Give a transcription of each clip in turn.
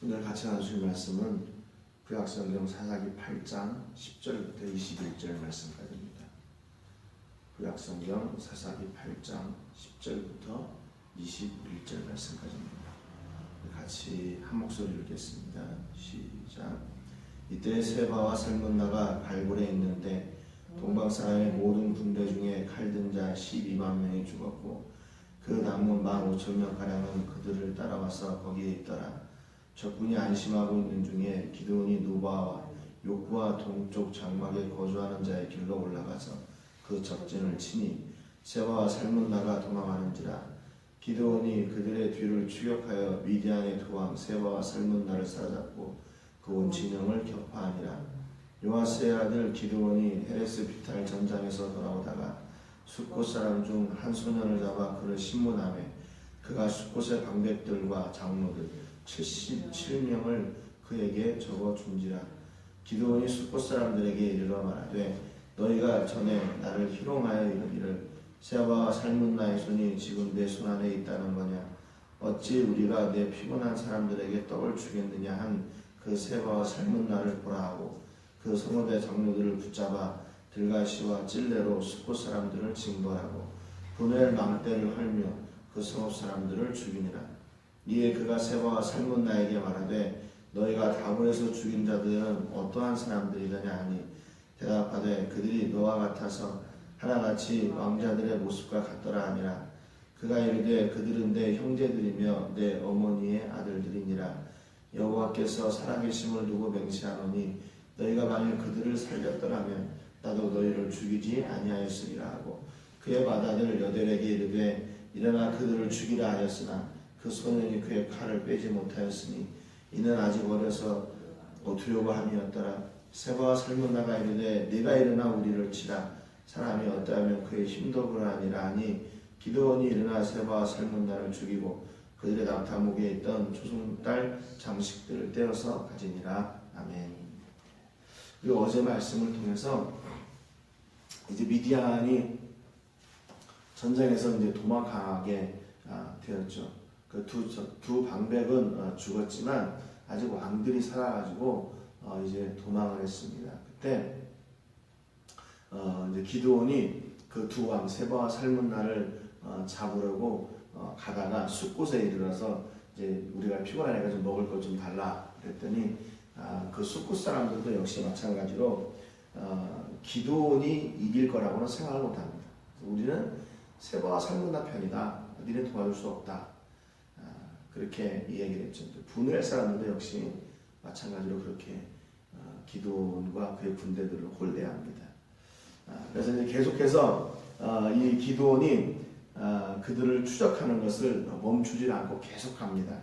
오늘 같이 나누실 말씀은 구약성경 사사기 8장 10절부터 21절 말씀까지입니다. 구약성경 사사기 8장 10절부터 21절 말씀까지입니다. 같이 한 목소리로 읽겠습니다. 시작. 이때 세바와 살문나가 갈골에 있는데 동방 사람의 모든 군대 중에 칼든 자 12만 명이 죽었고 그 남은 15,000명가량은 그들을 따라와서 거기에 있더라. 적군이 안심하고 있는 중에 기드온이 노바와 욕부와 동쪽 장막에 거주하는 자의 길로 올라가서 그 적진을 치니 세바와 살문나가 도망하는지라. 기드온이 그들의 뒤를 추격하여 미디안의 두왕 세바와 살문나를 사로잡고 그 온 진영을 격파하니라. 요아스의 아들 기드온이 헤레스 비탈 전장에서 돌아오다가 숫곳 사람 중 한 소년을 잡아 그를 신문하매 그가 숫곳의 방백들과 장로들 77명을 그에게 적어 준지라. 기드온이 숫곳 사람들에게 이르러 말하되 너희가 전에 나를 희롱하여 이르기를 세바와 살문나의 손이 지금 내 손 안에 있다는 거냐. 어찌 우리가 내 피곤한 사람들에게 떡을 주겠느냐 한 그 세바와 살문나를 보라 하고 그 성읍의 장로들을 붙잡아 들가시와 찔레로 숫곳 사람들을 징벌하고 분할 망대를 헐며 그 성읍 사람들을 죽이니라. 이에 그가 세바와 살문나에게 말하되 너희가 다볼에서 죽인 자들은 어떠한 사람들이더냐 하니 대답하되 그들이 너와 같아서 하나같이 왕자들의 모습과 같더라 하니라. 그가 이르되 그들은 내 형제들이며 내 어머니의 아들들이니라. 여호와께서 살아계심을 두고 맹세하노니 너희가 만일 그들을 살렸더라면 나도 너희를 죽이지 아니하였으리라 하고 그의 맏아들 여델에게 이르되 일어나 그들을 죽이라 하였으나 그 소년이 그의 칼을 빼지 못하였으니 이는 아직 어려서 두려워함이었더라. 세바와 살문나가 이르되 네가 일어나 우리를 치라. 사람이 어떠하면 그의 힘도 그러하니라 하니 기드온이 일어나 세바와 살문나를 죽이고 그들의 낙타목에 있던 초승달 장식들을 떼어서 가지니라. 아멘. 그리고 어제 말씀을 통해서 이제 미디안이 전쟁에서 이제 도망가게 되었죠. 그 두 방백은 죽었지만 아직 왕들이 살아가지고 이제 도망을 했습니다. 그때 이제 기드온이 그 두 왕 세바와 살문나를 잡으려고 가다가 숫곳에 이르러서 이제 우리가 피곤하니까 좀 먹을 것 좀 달라 그랬더니 그 숫곳 사람들도 역시 마찬가지로 기드온이 이길 거라고는 생각을 못합니다. 우리는 세바와 살문나 편이다. 니네 도와줄 수 없다. 그렇게 이야기를 했죠. 분할 사람들도 역시 마찬가지로 그렇게 기드온과 그의 군대들을 홀대합니다. 그래서 이제 계속해서 이 기드온이 그들을 추적하는 것을 멈추지 않고 계속합니다.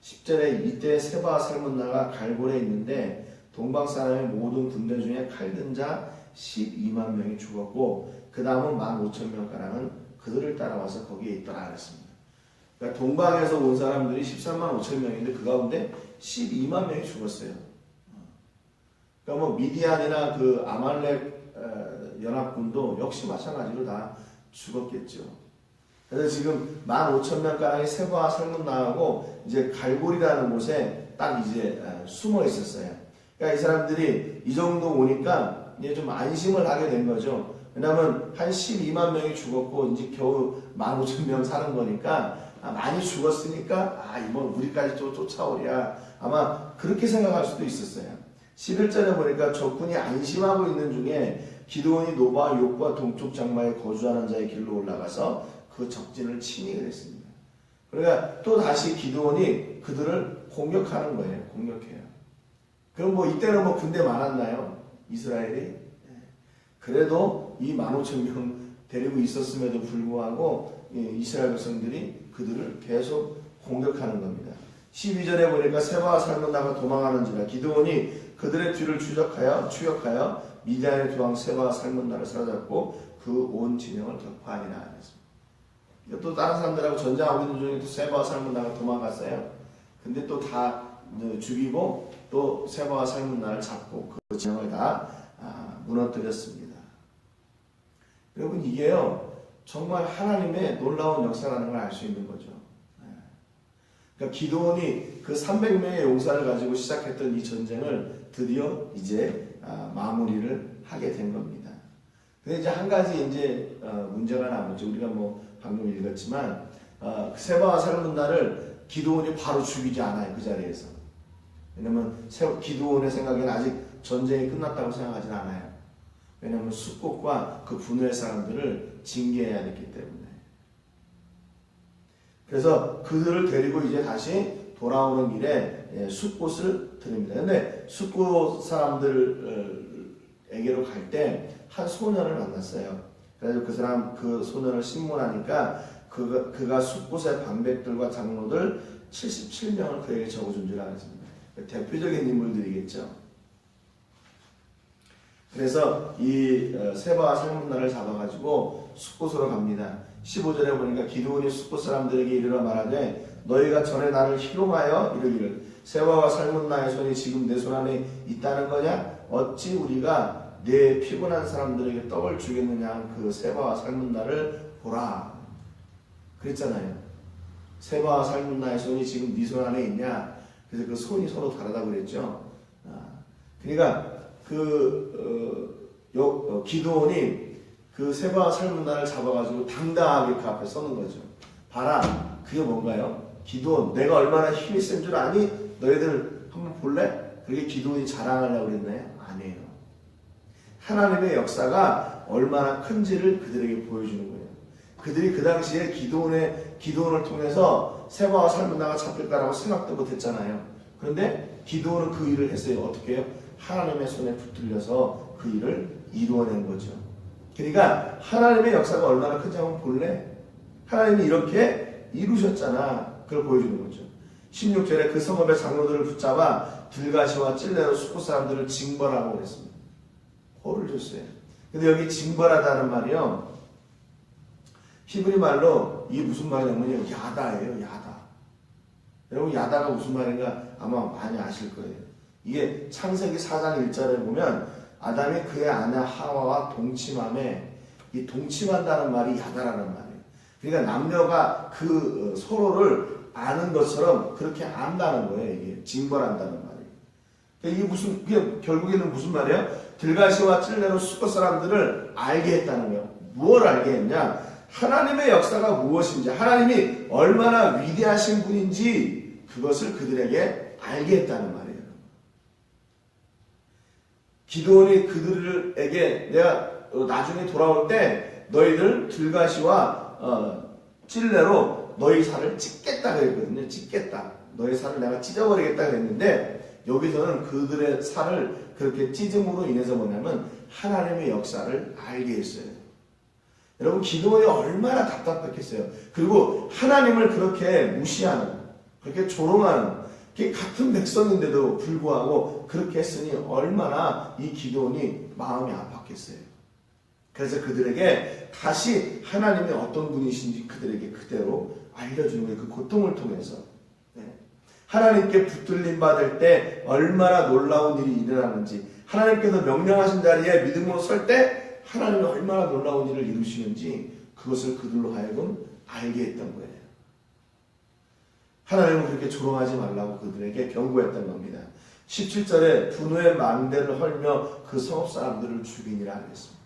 10절에 이때 세바와 살문나가 갈골에 있는데 동방 사람의 모든 군대 중에 칼든 자 12만 명이 죽었고 그 다음은 15,000명가량은 그들을 따라와서 거기에 있더라 그랬습니다. 그러니까 동방에서 온 사람들이 13만 5천 명인데 그 가운데 12만 명이 죽었어요. 그러니까 뭐 미디안이나 그 아말렉 연합군도 역시 마찬가지로 다 죽었겠죠. 그래서 지금 15,000명가량이 세바와 살문나하고 이제 갈골이라는 곳에 딱 이제 숨어 있었어요. 그러니까 이 사람들이 이 정도 오니까 이제 좀 안심을 하게 된 거죠. 왜냐하면 한 12만 명이 죽었고 이제 겨우 15,000명 사는 거니까 많이 죽었으니까 이번 우리까지 또 쫓아오랴 아마 그렇게 생각할 수도 있었어요. 11절에 보니까 적군이 안심하고 있는 중에 기드온이 노바와 욕과 동쪽 장막에 거주하는 자의 길로 올라가서 그 적진을 치니 그랬습니다. 그러니까 또 다시 기드온이 그들을 공격하는 거예요. 공격해요. 그럼 뭐 이때는 뭐 군대 많았나요? 이스라엘이? 그래도 이 15,000명 데리고 있었음에도 불구하고 이스라엘 백성들이 그들을 계속 공격하는 겁니다. 12절에 보니까 세바와 살문나가 도망하는지라 기드온이 그들의 뒤를 추격하여 미디안의 두 왕 세바와 살문나를 사로잡고 그 온 진영을 격파하니라 하였습니다. 또 다른 사람들하고 전쟁하고 있는 중에 또 세바와 살문나가 도망갔어요. 근데 또 다 죽이고 또 세바와 살문나를 잡고 그 진영을 다 무너뜨렸습니다. 여러분 이게요 정말 하나님의 놀라운 역사라는 걸 알 수 있는 거죠. 그러니까 기드온이 그 300명의 용사를 가지고 시작했던 이 전쟁을 드디어 이제 마무리를 하게 된 겁니다. 근데 이제 한 가지 이제 문제가 남았죠. 우리가 뭐 방금 읽었지만 세바와 살문나를 기드온이 바로 죽이지 않아요. 그 자리에서. 왜냐면 기드온의 생각에는 아직 전쟁이 끝났다고 생각하진 않아요. 왜냐면 숫곳과 그 분노의 사람들을 징계해야 됐기 때문에. 그래서 그들을 데리고 이제 다시 돌아오는 길에 숫곳을 드립니다. 근데 숫곳 사람들에게로 갈 때 한 소년을 만났어요. 그래서 그 소년을 신문하니까 그가 숫곳의 방백들과 장로들 77명을 그에게 적어준 줄 알았습니다. 대표적인 인물들이겠죠. 그래서 이 세바와 살문나를 잡아가지고 숫곳으로 갑니다. 15절에 보니까 기드온이 숫곳 사람들에게 이르러 말하되 너희가 전에 나를 희롱하여 이르기를 세바와 살문나의 손이 지금 내 손 안에 있다는 거냐? 어찌 우리가 내 피곤한 사람들에게 떡을 주겠느냐? 그 세바와 살문나를 보라. 그랬잖아요. 세바와 살문나의 손이 지금 네 손 안에 있냐? 그래서 그 손이 서로 다르다고 그랬죠. 그러니까 기드온이 그 세바와 살문나를 잡아가지고 당당하게 그 앞에 서는 거죠. 봐라, 그게 뭔가요? 기드온, 내가 얼마나 힘이 센 줄 아니? 너희들 한번 볼래? 그게 기드온이 자랑하려고 그랬나요? 아니에요. 하나님의 역사가 얼마나 큰지를 그들에게 보여주는 거예요. 그들이 그 당시에 기드온을 통해서 세바와 살문나가 잡힐까라고 생각도 못했잖아요. 그런데 기드온은 그 일을 했어요. 어떻게 해요? 하나님의 손에 붙들려서 그 일을 이루어낸 거죠. 그러니까 하나님의 역사가 얼마나 큰지 한번 볼래? 하나님이 이렇게 이루셨잖아. 그걸 보여주는 거죠. 16절에 그 성읍의 장로들을 붙잡아 들가시와 찔레로 숫곳 사람들을 징벌하고 그랬습니다. 벌을 줬어요. 근데 여기 징벌하다는 말이요, 히브리 말로 이게 무슨 말이냐면요, 야다예요. 야다. 여러분 야다가 무슨 말인가 아마 많이 아실 거예요. 이게 창세기 4장 1절에 보면 아담이 그의 아내 하와와 동침함에, 이 동침한다는 말이 야다라는 말이에요. 그러니까 남녀가 그 서로를 아는 것처럼 그렇게 안다는 거예요. 이게 징벌한다는 말이에요. 그러니까 이게 결국에는 무슨 말이에요? 들가시와 찔레로 숫곳 사람들을 알게 했다는 거예요. 무엇을 알게 했냐? 하나님의 역사가 무엇인지, 하나님이 얼마나 위대하신 분인지 그것을 그들에게 알게 했다는 말이에요. 기드온이 그들에게 내가 나중에 돌아올 때 너희들 들가시와 찔레로 너희 살을 찢겠다 그랬거든요. 찢겠다. 너희 살을 내가 찢어버리겠다 그랬는데 여기서는 그들의 살을 그렇게 찢음으로 인해서 뭐냐면 하나님의 역사를 알게 했어요. 여러분 기드온이 얼마나 답답했겠어요. 그리고 하나님을 그렇게 무시하는, 그렇게 조롱하는, 같은 백성인데도 불구하고 그렇게 했으니 얼마나 이 기드온이 마음이 아팠겠어요. 그래서 그들에게 다시 하나님이 어떤 분이신지 그들에게 그대로 알려주는 거예요. 그 고통을 통해서. 하나님께 붙들림 받을 때 얼마나 놀라운 일이 일어나는지, 하나님께서 명령하신 자리에 믿음으로 설 때 하나님이 얼마나 놀라운 일을 이루시는지 그것을 그들로 하여금 알게 했던 거예요. 하나님은 그렇게 조롱하지 말라고 그들에게 경고했던 겁니다. 17절에 분노의 망대를 헐며 그 성읍 사람들을 죽이니라 하겠습니다.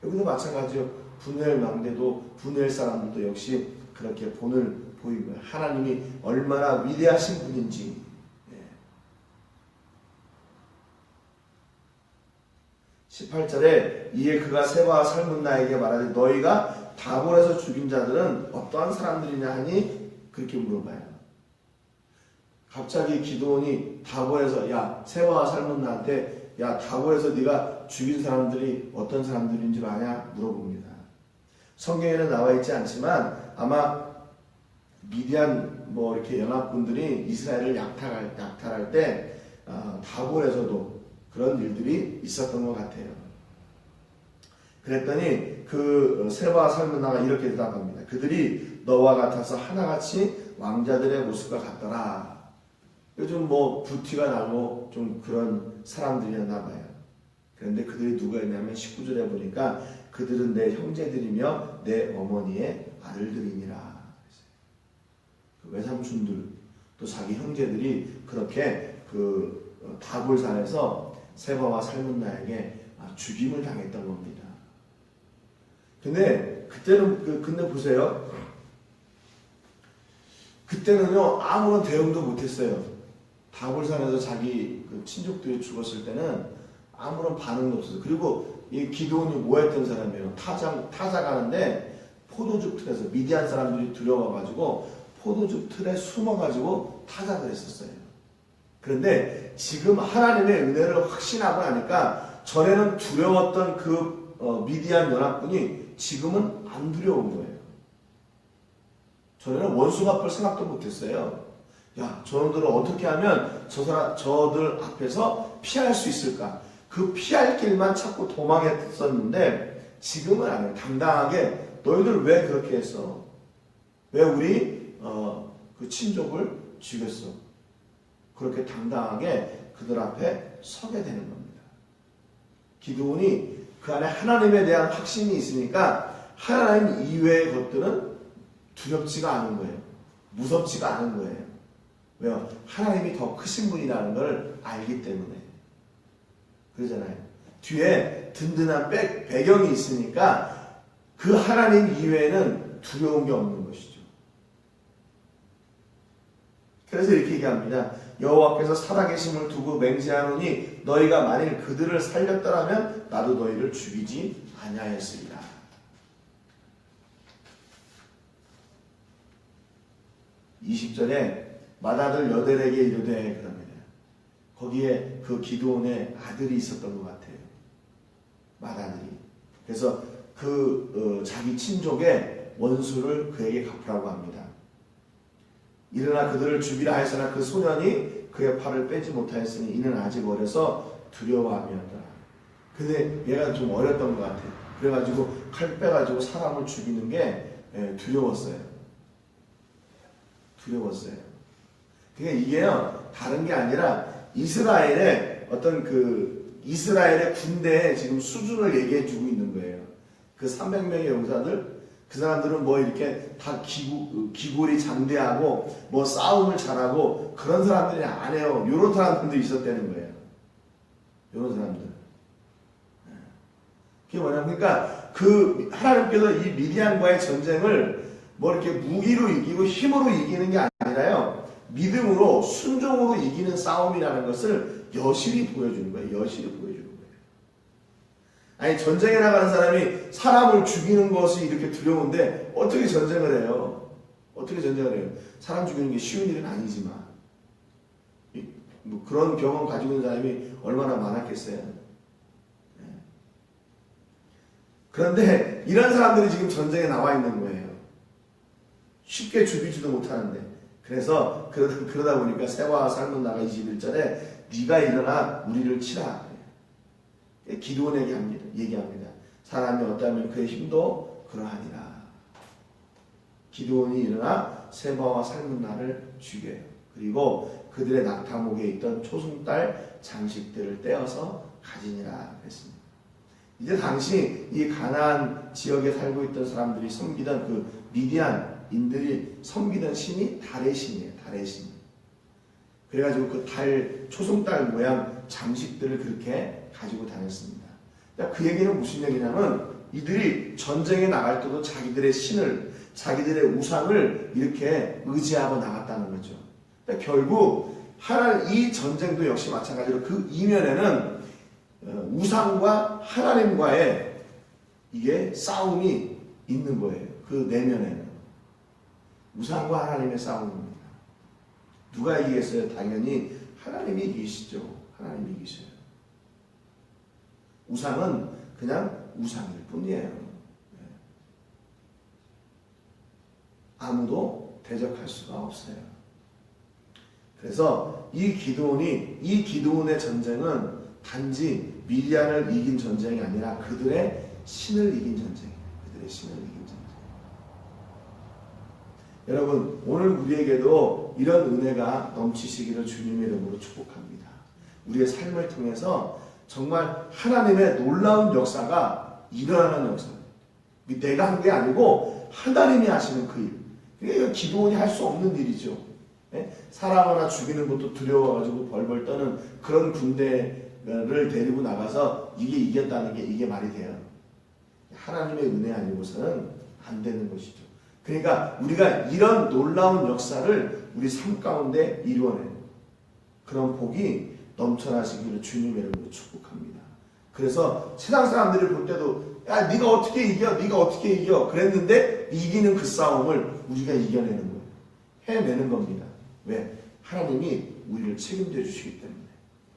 여기도 마찬가지요. 분노의 망대도 분노의 사람들도 역시 그렇게 본을 보인 거예요. 하나님이 얼마나 위대하신 분인지. 18절에 이에 그가 세바와 살문나에게 말하되 너희가 다볼에서 죽인 자들은 어떠한 사람들이냐 하니 그렇게 물어봐요. 갑자기 기드온이 다볼에서 세바와 살문나한테 다볼에서 네가 죽인 사람들이 어떤 사람들인 줄 아냐 물어봅니다. 성경에는 나와 있지 않지만 아마 미디안 이렇게 연합군들이 이스라엘을 약탈할 때 다볼에서도 그런 일들이 있었던 것 같아요. 그랬더니 그 세바와 살문나가 이렇게 대답합니다. 그들이 너와 같아서 하나같이 왕자들의 모습과 같더라. 요즘 부티가 나고 좀 그런 사람들이었나 봐요. 그런데 그들이 누구였냐면 19절에 보니까 그들은 내 형제들이며 내 어머니의 아들들이니라. 그 외삼촌들, 또 자기 형제들이 그렇게 다골산에서 세바와 살문나에게 죽임을 당했던 겁니다. 근데 그때는 근데 보세요. 그때는요 아무런 대응도 못했어요. 다골산에서 자기 친족들이 죽었을 때는 아무런 반응도 없었어요. 그리고 이 기드온이 뭐 했던 사람이에요? 타자 가는데 포도즙 틀에서 미디안 사람들이 두려워가지고 포도즙 틀에 숨어가지고 타작을 했었어요. 그런데 지금 하나님의 은혜를 확신하고 나니까 전에는 두려웠던 미디안 연합군이 지금은 안 두려운 거예요. 전에는 원수 갚을 생각도 못했어요. 야, 저놈들은 어떻게 하면 저들 앞에서 피할 수 있을까? 그 피할 길만 찾고 도망했었는데 지금은 안 해요. 당당하게 너희들 왜 그렇게 했어? 왜 우리 그 친족을 죽였어? 그렇게 당당하게 그들 앞에 서게 되는 겁니다. 기드온이 그 안에 하나님에 대한 확신이 있으니까 하나님 이외의 것들은 두렵지가 않은 거예요. 무섭지가 않은 거예요. 왜요? 하나님이 더 크신 분이라는 걸 알기 때문에. 그러잖아요. 뒤에 든든한 배경이 있으니까 그 하나님 이외에는 두려운 게 없는 것이죠. 그래서 이렇게 얘기합니다. 여호와께서 살아계심을 두고 맹세하노니 너희가 만일 그들을 살렸더라면 나도 너희를 죽이지 아니하였으리라. 20절에 맏아들 여델에게 이르되 그럽니다. 거기에 그 기드온의 아들이 있었던 것 같아요. 맏아들이. 그래서 자기 친족의 원수를 그에게 갚으라고 합니다. 일어나 그들을 죽이라 하였으나 그 소년이 그의 팔을 빼지 못하였으니 이는 아직 어려서 두려워함이었다. 근데 얘가 좀 어렸던 것 같아요. 그래가지고 칼 빼가지고 사람을 죽이는 게 두려웠어요. 그게 이게요 다른 게 아니라 이스라엘의 이스라엘의 군대의 지금 수준을 얘기해 주고 있는 거예요. 그 300명의 용사들, 그 사람들은 뭐 이렇게 다 기골이 장대하고 뭐 싸움을 잘하고 그런 사람들이 안 해요. 요런 사람들도 있었다는 거예요. 요런 사람들. 그게 뭐냐면 그러니까 하나님께서 이 미디안과의 전쟁을 뭐 이렇게 무기로 이기고 힘으로 이기는 게 아니라요. 믿음으로 순종으로 이기는 싸움이라는 것을 여실히 보여주는 거예요. 여실히 보여주는 거예요. 아니 전쟁에 나가는 사람이 사람을 죽이는 것이 이렇게 두려운데 어떻게 전쟁을 해요? 어떻게 전쟁을 해요? 사람 죽이는 게 쉬운 일은 아니지만 뭐 그런 경험 가지고 있는 사람이 얼마나 많았겠어요. 그런데 이런 사람들이 지금 전쟁에 나와 있는 거예요. 쉽게 죽이지도 못하는데. 그래서 그러다 보니까 세바와 살문나가 21절에 네가 일어나 우리를 치라. 기드온에게 얘기합니다. 사람이 어떠하면 그의 힘도 그러하니라. 기드온이 일어나 세바와 살문나를 죽여요. 그리고 그들의 낙타목에 있던 초승달 장식들을 떼어서 가지니라 그랬습니다. 이제 당시 이 가나안 지역에 살고 있던 사람들이 섬기던 그 미디안인들이 섬기던 신이 달의 신이에요. 달의 신. 그래가지고 그 달 초승달 모양 장식들을 그렇게 가지고 다녔습니다. 그 얘기는 무슨 얘기냐면 이들이 전쟁에 나갈 때도 자기들의 신을, 자기들의 우상을 이렇게 의지하고 나갔다는 거죠. 결국 이 전쟁도 역시 마찬가지로 그 이면에는 우상과 하나님과의 이게 싸움이 있는 거예요. 그 내면에는 우상과 하나님의 싸움입니다. 누가 이기겠어요? 당연히 하나님이 이기시죠. 하나님이 이기셔요. 우상은 그냥 우상일 뿐이에요. 아무도 대적할 수가 없어요. 그래서 이 기드온의 전쟁은 단지 미디안을 이긴 전쟁이 아니라 그들의 신을 이긴 전쟁이에요. 그들의 신을 이긴 전쟁. 여러분, 오늘 우리에게도 이런 은혜가 넘치시기를 주님의 이름으로 축복합니다. 우리의 삶을 통해서 정말 하나님의 놀라운 역사가 일어나는 역사. 내가 한 게 아니고 하나님이 하시는 그 일. 이게 기도원이 할 수 없는 일이죠. 사람 하나 죽이는 것도 두려워가지고 벌벌 떠는 그런 군대를 데리고 나가서 이게 이겼다는 게 이게 말이 돼요. 하나님의 은혜 아니고서는 안 되는 것이죠. 그러니까 우리가 이런 놀라운 역사를 우리 삶 가운데 이루어내는 그런 복이 넘쳐나시기를 주님의 이름으로 축복합니다. 그래서 세상 사람들이 볼 때도 야 네가 어떻게 이겨? 네가 어떻게 이겨? 그랬는데 이기는 그 싸움을 우리가 이겨내는 거예요. 해내는 겁니다. 왜? 하나님이 우리를 책임져 주시기 때문에.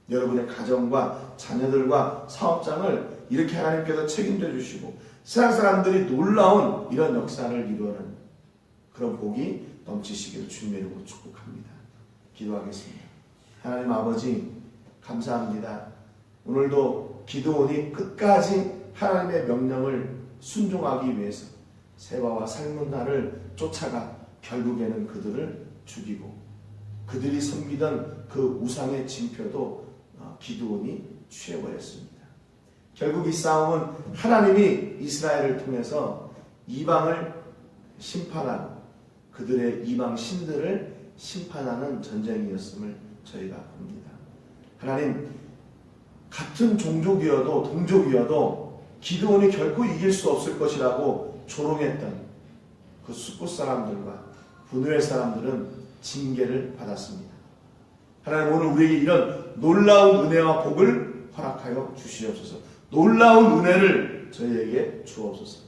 여러분의 가정과 자녀들과 사업장을 이렇게 하나님께서 책임져 주시고 세상 사람들이 놀라운 이런 역사를 이루어내는 그런 복이 넘치시기를 주님의 이름으로 축복합니다. 기도하겠습니다. 하나님 아버지 감사합니다. 오늘도 기드온이 끝까지 하나님의 명령을 순종하기 위해서 세바와 살문나를 쫓아가 결국에는 그들을 죽이고 그들이 섬기던 그 우상의 징표도 기드온이 취해버렸습니다. 결국 이 싸움은 하나님이 이스라엘을 통해서 이방을 심판하고 그들의 이방 신들을 심판하는 전쟁이었음을 저희가 봅니다. 하나님 같은 종족이어도 동족이어도 기드온이 결코 이길 수 없을 것이라고 조롱했던 그 숫곳 사람들과 분노의 사람들은 징계를 받았습니다. 하나님 오늘 우리에게 이런 놀라운 은혜와 복을 허락하여 주시옵소서. 놀라운 은혜를 저희에게 주옵소서.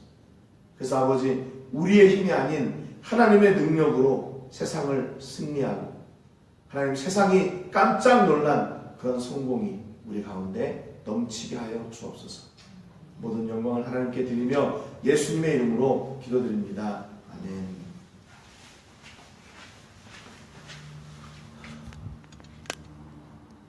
그래서 아버지 우리의 힘이 아닌 하나님의 능력으로 세상을 승리하고 하나님 세상이 깜짝 놀란 그런 성공이 우리 가운데 넘치게 하여 주옵소서. 모든 영광을 하나님께 드리며 예수님의 이름으로 기도드립니다. 아멘.